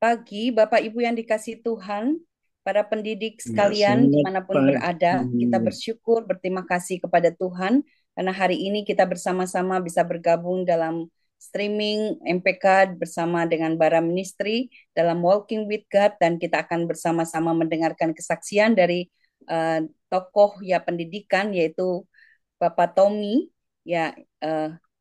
Pagi, Bapak Ibu yang dikasihi Tuhan, para pendidik Ya, sekalian selamat dimanapun pagi. berada, kita bersyukur, berterima kasih kepada Tuhan, karena hari ini kita bersama-sama bisa bergabung dalam streaming MPK bersama dengan Bara Ministry dalam Walking with God, dan kita akan bersama-sama mendengarkan kesaksian dari tokoh ya pendidikan, yaitu Bapak Tommy ya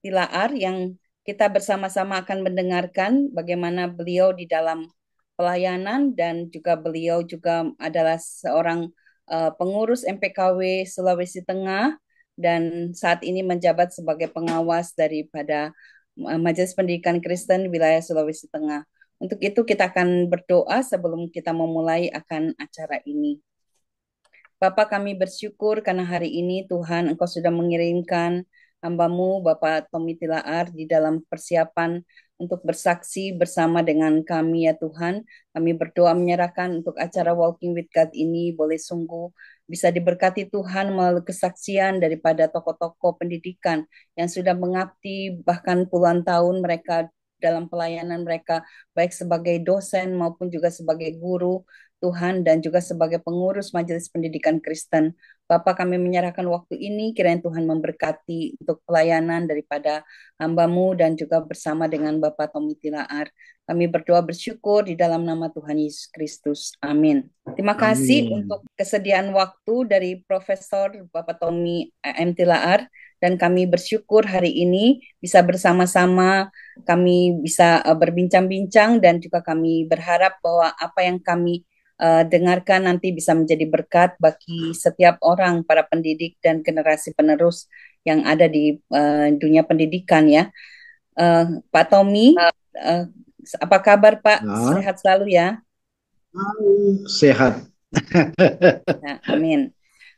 Tilaar, yang kita bersama-sama akan mendengarkan bagaimana beliau di dalam pelayanan, dan juga beliau juga adalah seorang pengurus MPKW Sulawesi Tengah, dan saat ini menjabat sebagai pengawas daripada Majelis Pendidikan Kristen wilayah Sulawesi Tengah. Untuk itu kita akan berdoa sebelum kita memulai akan acara ini. Bapak, kami bersyukur karena hari ini Tuhan Engkau sudah mengirimkan hambamu Bapak Tommy Tilaar di dalam persiapan untuk bersaksi bersama dengan kami ya Tuhan. Kami berdoa menyerahkan untuk acara Walking with God ini boleh sungguh bisa diberkati Tuhan melalui kesaksian daripada tokoh-tokoh pendidikan yang sudah mengabdi bahkan puluhan tahun mereka dalam pelayanan mereka, baik sebagai dosen maupun juga sebagai guru Tuhan, dan juga sebagai pengurus Majelis Pendidikan Kristen. Bapak, kami menyerahkan waktu ini, kiranya Tuhan memberkati untuk pelayanan daripada hambamu dan juga bersama dengan Bapak Tommy Tilaar. Kami berdoa bersyukur di dalam nama Tuhan Yesus Kristus. Amin. Terima kasih Amin. untuk kesediaan waktu dari Profesor Bapak Tommy M. Tilaar, dan kami bersyukur hari ini bisa bersama-sama, kami bisa berbincang-bincang, dan juga kami berharap bahwa apa yang kami dengarkan nanti bisa menjadi berkat bagi setiap orang, para pendidik dan generasi penerus yang ada di dunia pendidikan ya. Pak Tommy, uh, apa kabar Pak? Nah, Sehat selalu ya. sehat. Nah, amin.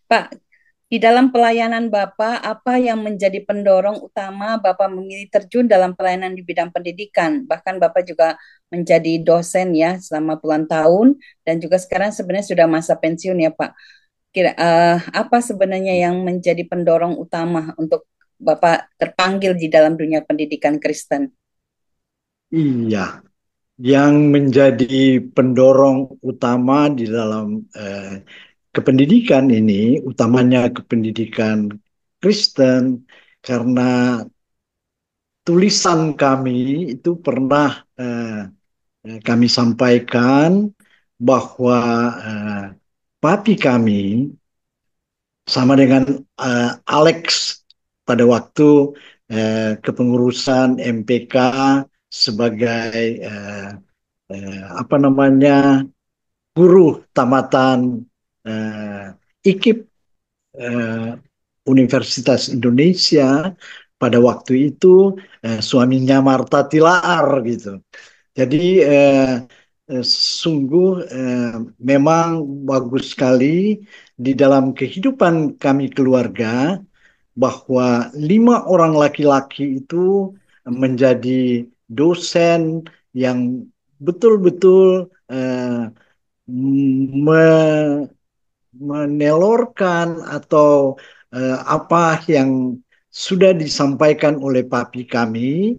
Pak, di dalam pelayanan Bapak, apa yang menjadi pendorong utama Bapak memilih terjun dalam pelayanan di bidang pendidikan? Bahkan Bapak juga menjadi dosen ya selama puluhan tahun, dan juga sekarang sebenarnya sudah masa pensiun ya Pak. Apa sebenarnya yang menjadi pendorong utama untuk Bapak terpanggil di dalam dunia pendidikan Kristen? Iya, yang menjadi pendorong utama di dalam kependidikan ini, utamanya kependidikan Kristen, karena tulisan kami itu pernah kami sampaikan bahwa eh, papi kami sama dengan Alex pada waktu kepengurusan MPK sebagai apa namanya guru tamatan eh, IKIP eh, Universitas Indonesia pada waktu itu suaminya Marta Tilaar gitu. Jadi sungguh memang bagus sekali di dalam kehidupan kami keluarga bahwa 5 orang laki-laki itu menjadi dosen yang betul-betul me- menelorkan atau apa yang sudah disampaikan oleh papi kami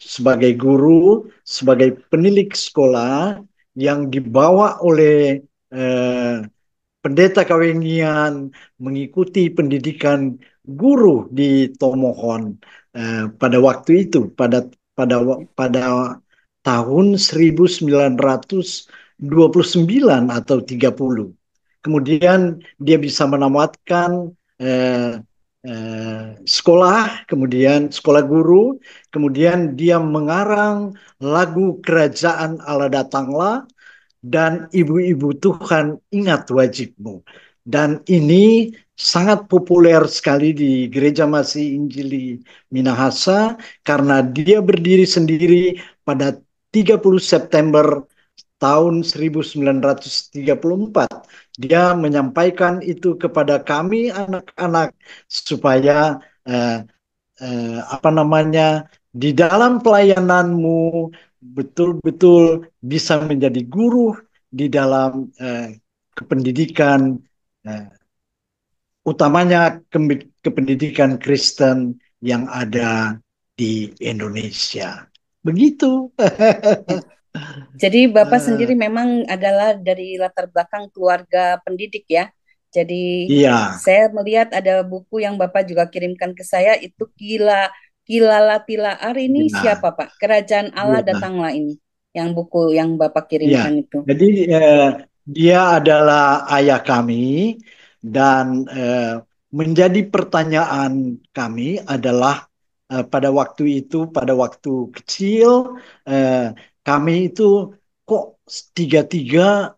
sebagai guru, sebagai penilik sekolah yang dibawa oleh eh, pendeta Kawengian mengikuti pendidikan guru di Tomohon pada waktu itu, pada pada tahun 1929 atau 30. Kemudian dia bisa menamatkan eh, sekolah, kemudian sekolah guru, kemudian dia mengarang lagu Kerajaan Allah Datanglah dan Ibu-ibu Tuhan ingat wajibmu. Dan ini sangat populer sekali di Gereja Masih Injili Minahasa karena dia berdiri sendiri pada 30 September tahun 1934. Dia menyampaikan itu kepada kami anak-anak supaya apa namanya di dalam pelayananmu betul-betul bisa menjadi guru di dalam kependidikan eh, utamanya kependidikan Kristen yang ada di Indonesia. Begitu. Jadi Bapak Eh, sendiri memang adalah dari latar belakang keluarga pendidik ya. Jadi iya, saya melihat ada buku yang Bapak juga kirimkan ke saya itu Kilala Tilaar ini iya, siapa Pak? Kerajaan Allah iya, Datanglah ini. Yang buku yang Bapak iya. kirimkan itu. Jadi dia adalah ayah kami dan menjadi pertanyaan kami adalah pada waktu itu, pada waktu kecil, eh, kami itu kok tiga-tiga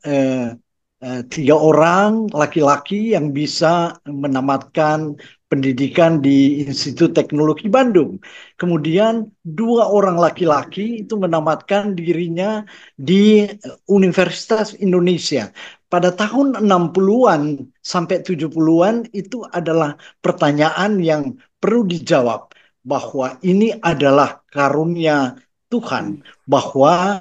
tiga orang laki-laki yang bisa menamatkan pendidikan di Institut Teknologi Bandung. Kemudian dua orang laki-laki itu menamatkan dirinya di Universitas Indonesia. Pada tahun 60-an sampai 70-an itu adalah pertanyaan yang perlu dijawab bahwa ini adalah karunia Tuhan Hmm. bahwa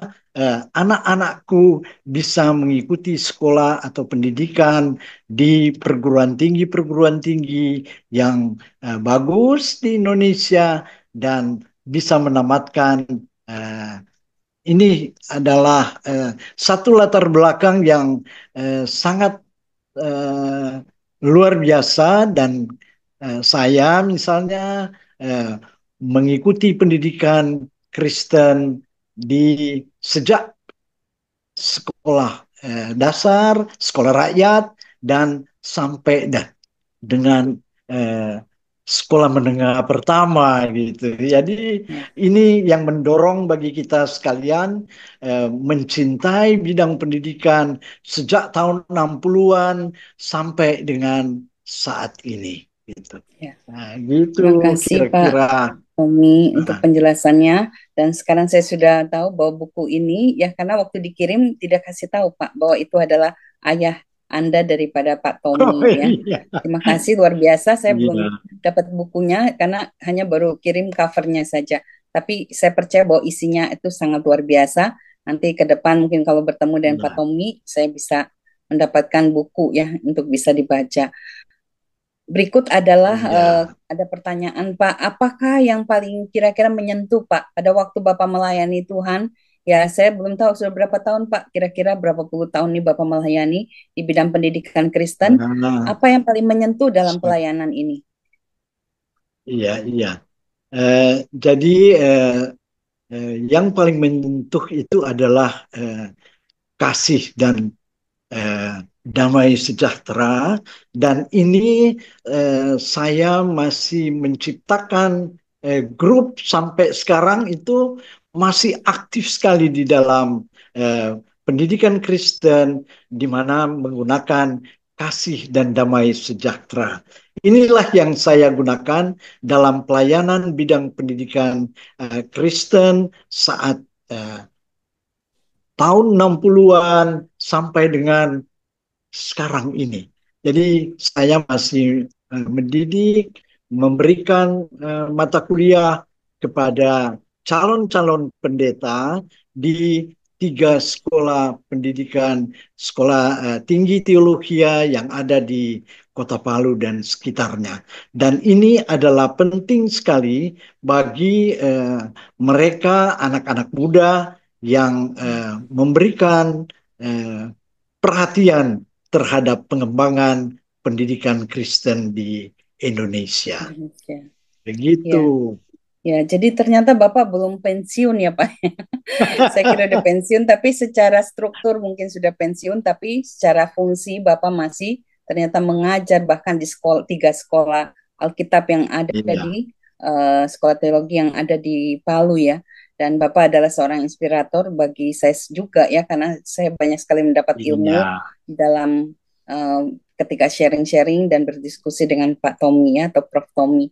anak-anakku bisa mengikuti sekolah atau pendidikan di perguruan tinggi yang bagus di Indonesia dan bisa menamatkan eh, ini adalah satu latar belakang yang sangat eh, luar biasa dan saya misalnya eh, mengikuti pendidikan Kristen di sejak sekolah dasar, sekolah rakyat, dan sampai dengan eh, sekolah menengah pertama gitu. Jadi Ya. ini yang mendorong bagi kita sekalian mencintai bidang pendidikan sejak tahun 60-an sampai dengan saat ini gitu. Ya. Nah, Terima gitu kasih Pak kira-kira. Tommy untuk Nah, penjelasannya. Dan sekarang saya sudah tahu bahwa buku ini, ya karena waktu dikirim tidak kasih tahu Pak, bahwa itu adalah ayah Anda daripada Pak oh Tommy ya. iya, Terima kasih, luar biasa. Saya belum iya, dapat bukunya karena hanya baru kirim covernya saja. Tapi saya percaya bahwa isinya itu sangat luar biasa. Nanti ke depan mungkin kalau bertemu dengan Pak iya, Tommy, saya bisa mendapatkan buku ya untuk bisa dibaca. Berikut adalah iya. ada pertanyaan Pak, apakah yang paling kira-kira menyentuh Pak pada waktu Bapak melayani Tuhan? Ya, saya belum tahu sudah berapa tahun Pak, kira-kira berapa puluh tahun nih Bapak melayani di bidang pendidikan Kristen. Nah, Apa yang paling menyentuh dalam pelayanan ini? iya, iya. Eh, jadi yang paling menyentuh itu adalah kasih dan eh, damai sejahtera dan ini saya masih menciptakan grup sampai sekarang itu masih aktif sekali di dalam pendidikan Kristen di mana menggunakan kasih dan damai sejahtera. Inilah yang saya gunakan dalam pelayanan bidang pendidikan Kristen saat eh, tahun 60-an sampai dengan sekarang ini. Jadi saya masih mendidik, memberikan mata kuliah kepada calon-calon pendeta di tiga sekolah pendidikan, sekolah tinggi teologi yang ada di Kota Palu dan sekitarnya. Dan ini adalah penting sekali bagi mereka anak-anak muda yang memberikan eh, perhatian terhadap pengembangan pendidikan Kristen di Indonesia. Indonesia. Begitu. Ya, ya. Jadi ternyata Bapak belum pensiun ya Pak. Saya kira udah pensiun, tapi secara struktur mungkin sudah pensiun, tapi secara fungsi Bapak masih ternyata mengajar bahkan di sekolah tiga sekolah Alkitab yang ada Iya, di sekolah teologi yang ada di Palu ya. Dan Bapak adalah seorang inspirator bagi saya juga ya, karena saya banyak sekali mendapat ilmu iya, dalam eh, ketika sharing-sharing dan berdiskusi dengan Pak Tommy ya, atau Prof. Tommy.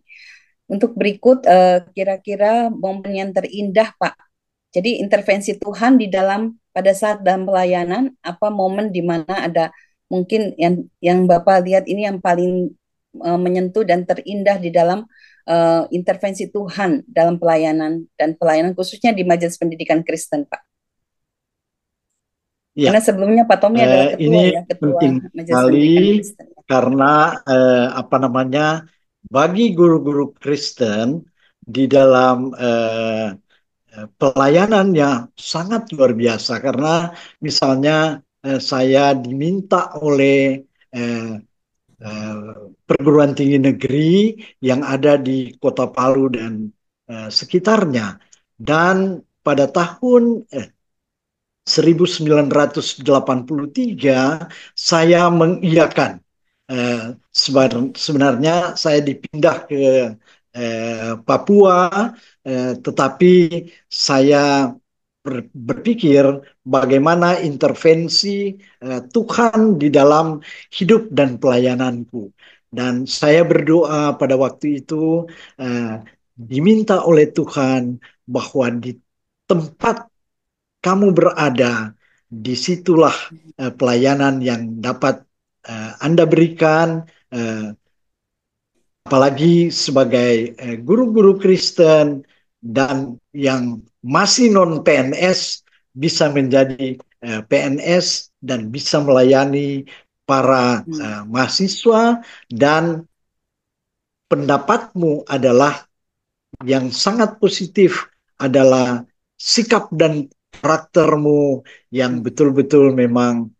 Untuk berikut, kira-kira momen yang terindah Pak, jadi intervensi Tuhan di dalam pada saat dalam pelayanan, apa momen di mana ada mungkin yang Bapak lihat ini yang paling menyentuh dan terindah di dalam intervensi Tuhan dalam pelayanan dan pelayanan khususnya di Majelis Pendidikan Kristen, Pak. iya. Karena sebelumnya Pak Tommy adalah Ini ketua ya, ketua penting Majelis sekali Pendidikan Kristen. karena apa namanya bagi guru-guru Kristen di dalam pelayanannya sangat luar biasa karena misalnya saya diminta oleh eh, eh, perguruan tinggi negeri yang ada di Kota Palu dan sekitarnya. Dan pada tahun 1983 saya mengiyakan. Sebenarnya saya dipindah ke Papua, tetapi saya berpikir bagaimana intervensi Tuhan di dalam hidup dan pelayananku. Dan saya berdoa pada waktu itu diminta oleh Tuhan bahwa di tempat kamu berada, disitulah pelayanan yang dapat Anda berikan, apalagi sebagai guru-guru Kristen dan yang masih non PNS bisa menjadi PNS dan bisa melayani para mahasiswa, dan pendapatmu adalah yang sangat positif adalah sikap dan karaktermu yang betul-betul memang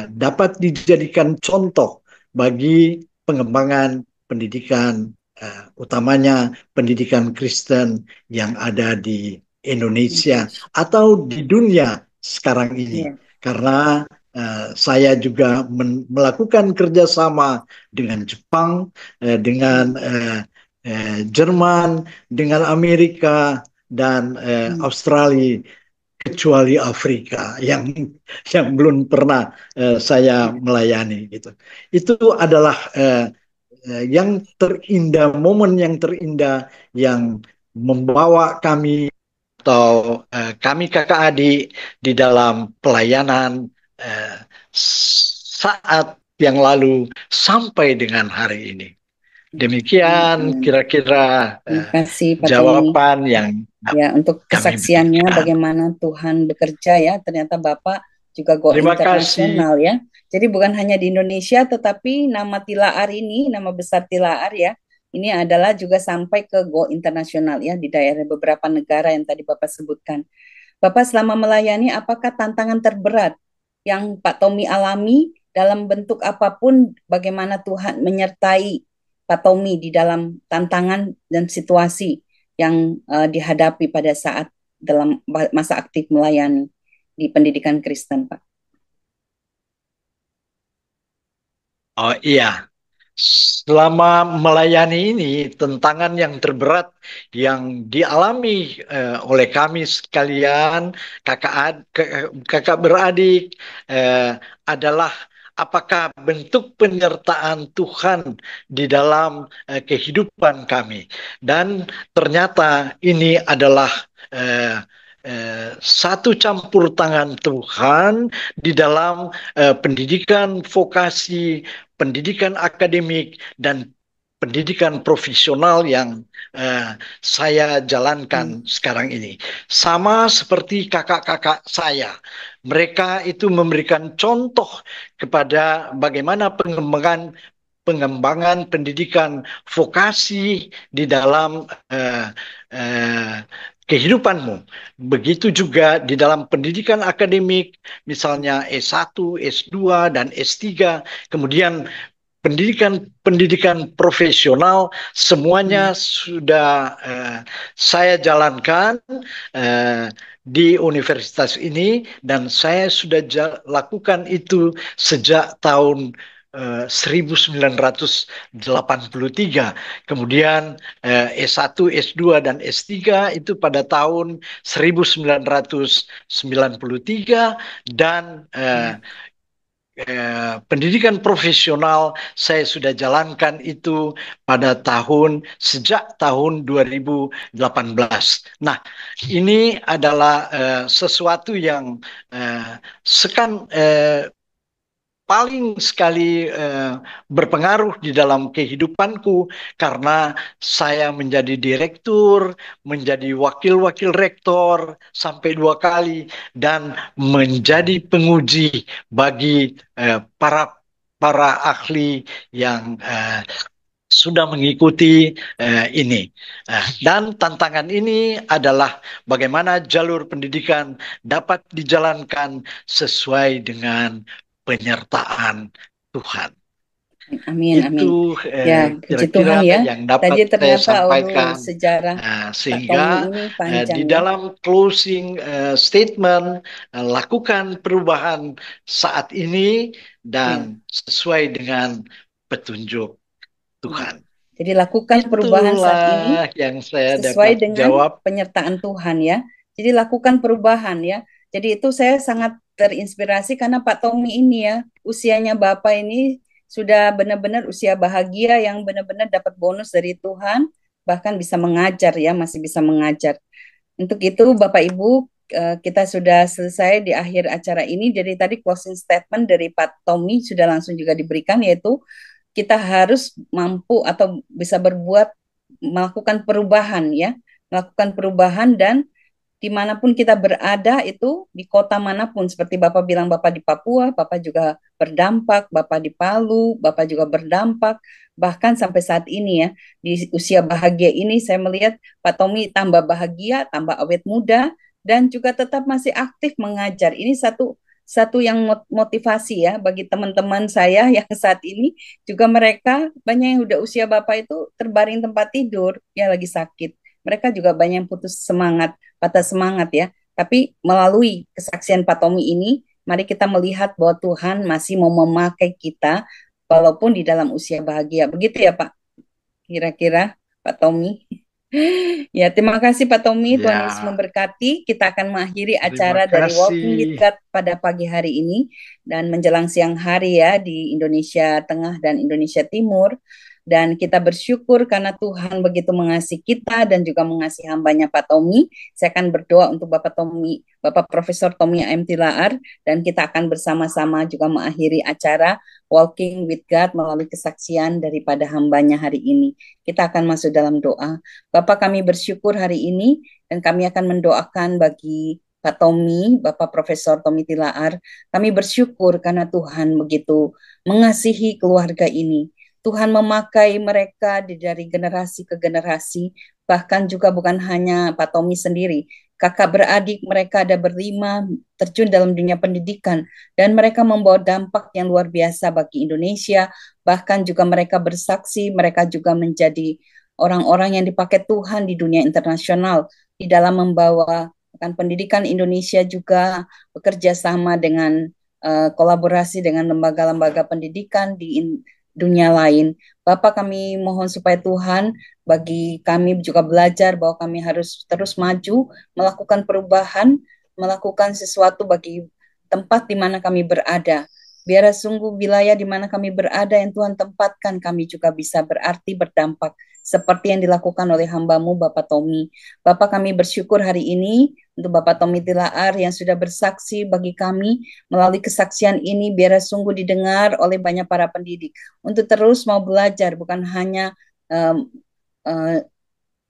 dapat dijadikan contoh bagi pengembangan pendidikan, utamanya pendidikan Kristen yang ada di Indonesia atau di dunia sekarang ini. Iya. Karena saya juga melakukan kerjasama dengan Jepang, dengan Jerman, dengan Amerika, dan Australia, kecuali Afrika yang belum pernah saya melayani gitu. Itu adalah yang terindah, momen yang terindah yang membawa kami atau kami kakak adik di dalam pelayanan saat yang lalu sampai dengan hari ini. Demikian kira-kira Terima kasih Pak Tommy. jawaban yang Ya, untuk kami kesaksiannya berikan. bagaimana Tuhan bekerja ya. Ternyata Bapak juga go Terima kasih. internasional ya. Jadi bukan hanya di Indonesia, tetapi nama Tilaar ini, nama besar Tilaar ya, ini adalah juga sampai ke go internasional ya di daerah beberapa negara yang tadi Bapak sebutkan. Bapak selama melayani, apakah tantangan terberat yang Pak Tommy alami dalam bentuk apapun, bagaimana Tuhan menyertai Pak Tommy di dalam tantangan dan situasi yang dihadapi pada saat dalam masa aktif melayani di pendidikan Kristen, Pak? Oh iya, selama melayani ini, tantangan yang terberat yang dialami oleh kami sekalian, kakak beradik, adalah apakah bentuk penyertaan Tuhan di dalam kehidupan kami. Dan ternyata ini adalah eh, satu campur tangan Tuhan di dalam pendidikan vokasi, pendidikan akademik, dan pendidikan profesional yang saya jalankan sekarang ini. Sama seperti kakak-kakak saya. Mereka itu memberikan contoh kepada bagaimana pengembangan pendidikan vokasi di dalam kehidupanmu. Begitu juga di dalam pendidikan akademik, misalnya S1, S2, dan S3, kemudian pendidikan profesional, semuanya sudah saya jalankan di universitas ini, dan saya sudah lakukan itu sejak tahun 1983. Kemudian S1, S2, dan S3 itu pada tahun 1993, dan pendidikan profesional saya sudah jalankan itu sejak tahun 2018. Nah, ini adalah sesuatu yang paling sekali berpengaruh di dalam kehidupanku, karena saya menjadi direktur, menjadi wakil-wakil rektor sampai 2 kali, dan menjadi penguji bagi para ahli yang sudah mengikuti ini. Dan tantangan ini adalah bagaimana jalur pendidikan dapat dijalankan sesuai dengan penyertaan Tuhan. Amin, amin. Itu Ya, puji kira-kira Tuhan ya. yang dapat Tadi saya ternyata, aduh, sampaikan. sejarah Pak Tommy Sehingga ini panjang di ya. dalam closing statement, lakukan perubahan saat ini Ya, dan sesuai dengan petunjuk ya. Tuhan. Jadi lakukan perubahan saat ini Itulah yang saya sesuai dapat dengan jawab. penyertaan Tuhan ya. Jadi lakukan perubahan ya. Jadi itu saya sangat terinspirasi karena Pak Tommy ini ya, usianya Bapak ini sudah benar-benar usia bahagia yang benar-benar dapat bonus dari Tuhan, bahkan bisa mengajar ya, masih bisa mengajar. Untuk itu Bapak Ibu, kita sudah selesai di akhir acara ini. Jadi tadi closing statement dari Pak Tommy sudah langsung juga diberikan, yaitu kita harus mampu atau bisa berbuat, melakukan perubahan ya, melakukan perubahan, dan dimanapun kita berada itu di kota manapun, seperti Bapak bilang Bapak di Papua, Bapak juga berdampak, Bapak di Palu, Bapak juga berdampak, bahkan sampai saat ini ya, di usia bahagia ini saya melihat Pak Tommy tambah bahagia, tambah awet muda, dan juga tetap masih aktif mengajar. Ini satu satu yang motivasi ya bagi teman-teman saya yang saat ini juga mereka banyak yang udah usia Bapak itu terbaring tempat tidur, ya lagi sakit. Mereka juga banyak yang putus semangat, patah semangat ya. Tapi melalui kesaksian Pak Tommy ini, mari kita melihat bahwa Tuhan masih mau memakai kita walaupun di dalam usia bahagia. Begitu ya Pak, kira-kira Pak Tommy. Ya, terima kasih Pak Tommy. Tuhan Yesus Ya, memberkati. Kita akan mengakhiri terima acara dari Walking with kasih. God pada pagi hari ini dan menjelang siang hari ya di Indonesia Tengah dan Indonesia Timur. Dan kita bersyukur karena Tuhan begitu mengasihi kita dan juga mengasihi hambanya Pak Tommy. Saya akan berdoa untuk Bapak Tommy, Bapak Profesor Tommy A.M. Tilaar, dan kita akan bersama-sama juga mengakhiri acara Walking with God melalui kesaksian daripada hambanya hari ini. Kita akan masuk dalam doa. Bapak, kami bersyukur hari ini dan kami akan mendoakan bagi Pak Tommy, Bapak Profesor Tommy Tilaar. Kami bersyukur karena Tuhan begitu mengasihi keluarga ini. Tuhan memakai mereka dari generasi ke generasi, bahkan juga bukan hanya Pak Tommy sendiri. Kakak beradik mereka ada berlima terjun dalam dunia pendidikan dan mereka membawa dampak yang luar biasa bagi Indonesia. Bahkan juga mereka bersaksi, mereka juga menjadi orang-orang yang dipakai Tuhan di dunia internasional di dalam membawa kan pendidikan. Indonesia juga bekerja sama dengan kolaborasi dengan lembaga-lembaga pendidikan di dunia lain. Bapak, kami mohon supaya Tuhan bagi kami juga belajar bahwa kami harus terus maju, melakukan perubahan, melakukan sesuatu bagi tempat di mana kami berada. Biar sungguh wilayah di mana kami berada yang Tuhan tempatkan, kami juga bisa berarti berdampak seperti yang dilakukan oleh hambamu Bapak Tommy. Bapak, kami bersyukur hari ini untuk Bapak Tommy Tilaar yang sudah bersaksi bagi kami melalui kesaksian ini, biar sungguh didengar oleh banyak para pendidik untuk terus mau belajar, um, uh,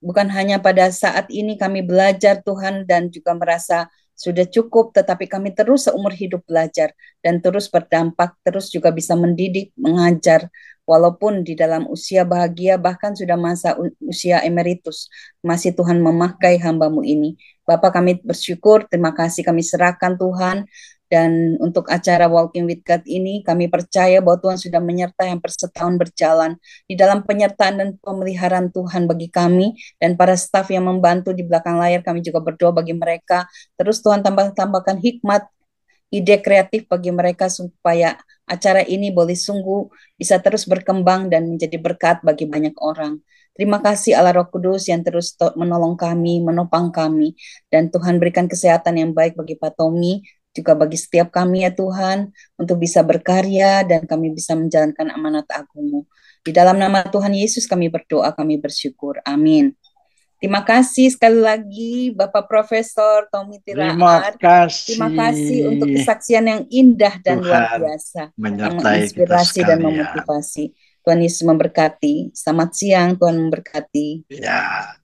bukan hanya pada saat ini kami belajar Tuhan dan juga merasa sudah cukup, tetapi kami terus seumur hidup belajar dan terus berdampak, terus juga bisa mendidik, mengajar, walaupun di dalam usia bahagia, bahkan sudah masa usia emeritus, masih Tuhan memakai hambamu ini. Bapak, kami bersyukur, terima kasih, kami serahkan Tuhan. Dan untuk acara Walking with God ini, kami percaya bahwa Tuhan sudah menyertai yang setahun berjalan di dalam penyertaan dan pemeliharaan Tuhan bagi kami dan para staf yang membantu di belakang layar. Kami juga berdoa bagi mereka. Terus Tuhan tambahkan hikmat, ide kreatif bagi mereka supaya acara ini boleh sungguh bisa terus berkembang dan menjadi berkat bagi banyak orang. Terima kasih Allah Roh Kudus yang terus menolong kami, menopang kami. Dan Tuhan berikan kesehatan yang baik bagi Pak Tommy, juga bagi setiap kami ya Tuhan, untuk bisa berkarya dan kami bisa menjalankan amanat agung-Mu. Di dalam nama Tuhan Yesus kami berdoa, kami bersyukur. Amin. Terima kasih sekali lagi Bapak Profesor Tommy Terima Tilaar. Terima kasih untuk kasih. kesaksian yang indah dan luar Tuhan biasa, yang menyertai kita menginspirasi dan sekalian. memotivasi. Tuhan Yesus memberkati. Selamat siang, Tuhan memberkati. Ya.